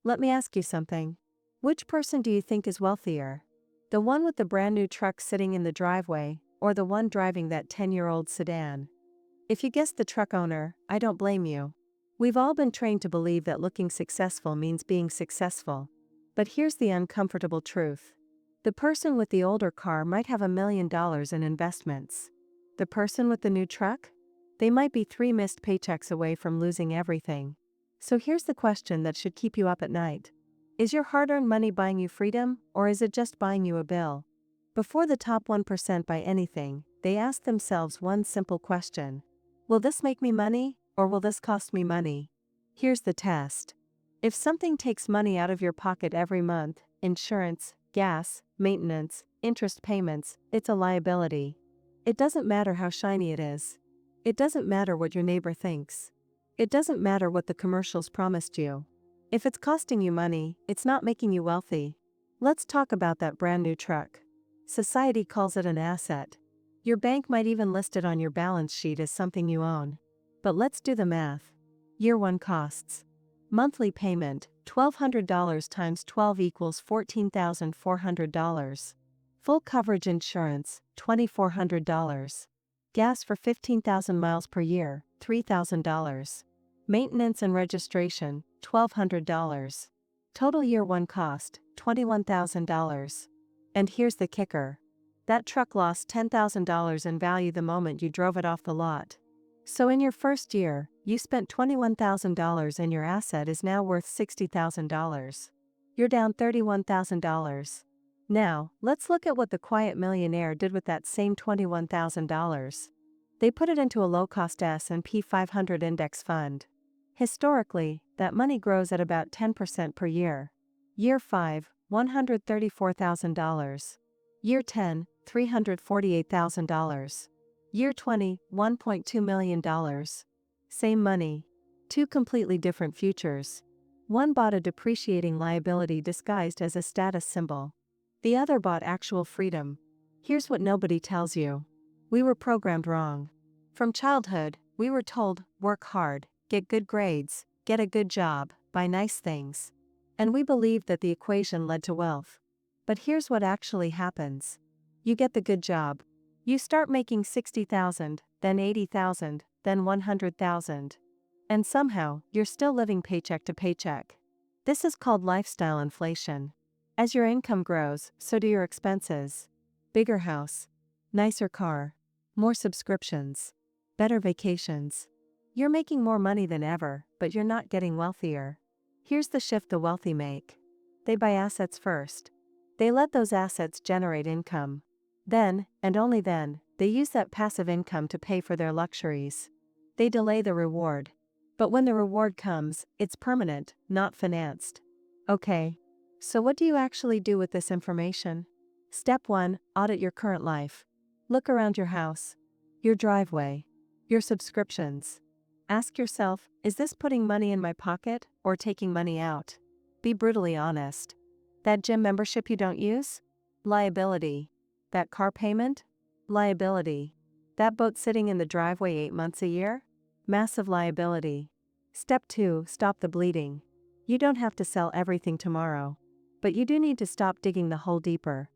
Let me ask you something. Which person do you think is wealthier? The one with the brand new truck sitting in the driveway, or the one driving that 10-year-old sedan? If you guessed the truck owner, I don't blame you. We've all been trained to believe that looking successful means being successful. But here's the uncomfortable truth. The person with the older car might have $1 million in investments. The person with the new truck? They might be 3 missed paychecks away from losing everything. So here's the question that should keep you up at night. Is your hard-earned money buying you freedom, or is it just buying you a bill? Before the top 1% buy anything, they ask themselves one simple question. Will this make me money, or will this cost me money? Here's the test. If something takes money out of your pocket every month, insurance, gas, maintenance, interest payments, it's a liability. It doesn't matter how shiny it is. It doesn't matter what your neighbor thinks. It doesn't matter what the commercials promised you. If it's costing you money, it's not making you wealthy. Let's talk about that brand new truck. Society calls it an asset. Your bank might even list it on your balance sheet as something you own. But let's do the math. Year 1 costs. Monthly payment, $1,200 times 12 equals $14,400. Full coverage insurance, $2,400. Gas for 15,000 miles per year, $3,000. Maintenance and registration, $1,200. Total year 1 cost, $21,000. And here's the kicker. That truck lost $10,000 in value the moment you drove it off the lot. So in your first year, you spent $21,000 and your asset is now worth $60,000. You're down $31,000. Now, let's look at what the quiet millionaire did with that same $21,000. They put it into a low-cost S&P 500 index fund. Historically, that money grows at about 10% per year. Year 5, $134,000. Year 10, $348,000. Year 20, $1.2 million. Same money. 2 completely different futures. One bought a depreciating liability disguised as a status symbol. The other bought actual freedom. Here's what nobody tells you. We were programmed wrong. From childhood, we were told, work hard, get good grades, get a good job, buy nice things. And we believed that the equation led to wealth. But here's what actually happens. You get the good job. You start making $60,000, then $80,000, then $100,000. And somehow, you're still living paycheck to paycheck. This is called lifestyle inflation. As your income grows, so do your expenses. Bigger house. Nicer car. More subscriptions. Better vacations. You're making more money than ever, but you're not getting wealthier. Here's the shift the wealthy make. They buy assets first. They let those assets generate income. Then, and only then, they use that passive income to pay for their luxuries. They delay the reward. But when the reward comes, it's permanent, not financed. Okay. So what do you actually do with this information? Step 1, audit your current life. Look around your house, your driveway, your subscriptions. Ask yourself, is this putting money in my pocket or taking money out? Be brutally honest. That gym membership you don't use? Liability. That car payment? Liability. That boat sitting in the driveway 8 months a year? Massive liability. Step 2, stop the bleeding. You don't have to sell everything tomorrow. But you do need to stop digging the hole deeper.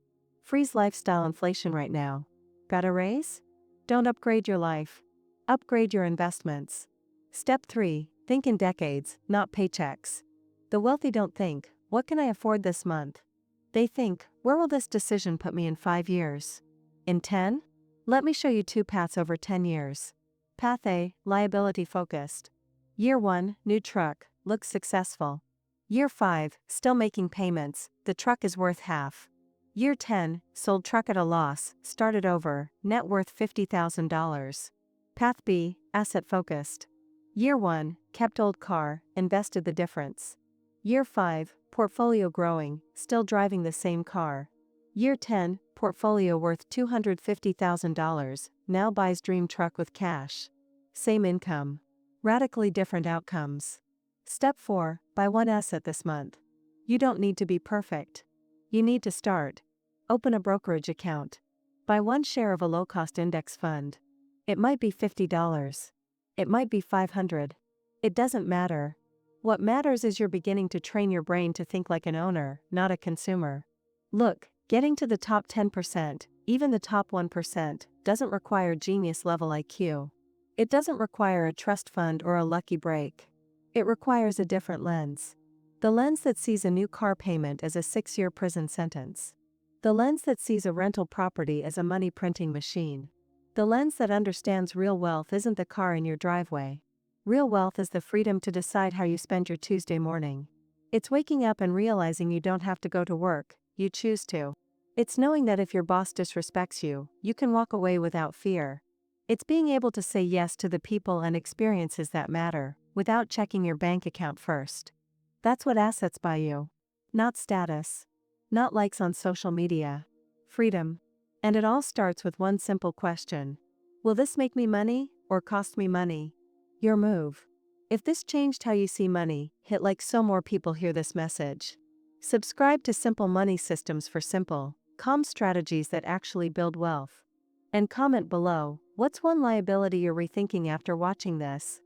Freeze lifestyle inflation right now. Got a raise? Don't upgrade your life. Upgrade your investments. Step 3, think in decades, not paychecks. The wealthy don't think, what can I afford this month? They think, where will this decision put me in 5 years? In 10? Let me show you 2 paths over 10 years. Path A, liability focused. Year 1, new truck, looks successful. Year 5, still making payments, the truck is worth half. Year 10, sold truck at a loss, started over, net worth $50,000. Path B, asset focused. Year 1, kept old car, invested the difference. Year 5, portfolio growing, still driving the same car. Year 10, portfolio worth $250,000, now buys dream truck with cash. Same income. Radically different outcomes. Step 4, buy 1 asset this month. You don't need to be perfect. You need to start. Open a brokerage account. Buy 1 share of a low-cost index fund. It might be $50. It might be $500. It doesn't matter. What matters is you're beginning to train your brain to think like an owner, not a consumer. Look, getting to the top 10%, even the top 1%, doesn't require genius level IQ. It doesn't require a trust fund or a lucky break. It requires a different lens. The lens that sees a new car payment as a 6-year prison sentence. The lens that sees a rental property as a money printing machine. The lens that understands real wealth isn't the car in your driveway. Real wealth is the freedom to decide how you spend your Tuesday morning. It's waking up and realizing you don't have to go to work, you choose to. It's knowing that if your boss disrespects you, you can walk away without fear. It's being able to say yes to the people and experiences that matter, without checking your bank account first. That's what assets buy you. Not status. Not likes on social media. Freedom. And it all starts with one simple question. Will this make me money, or cost me money? Your move. If this changed how you see money, hit like so more people hear this message. Subscribe to Simple Money Systems for simple, calm strategies that actually build wealth. And comment below, what's one liability you're rethinking after watching this?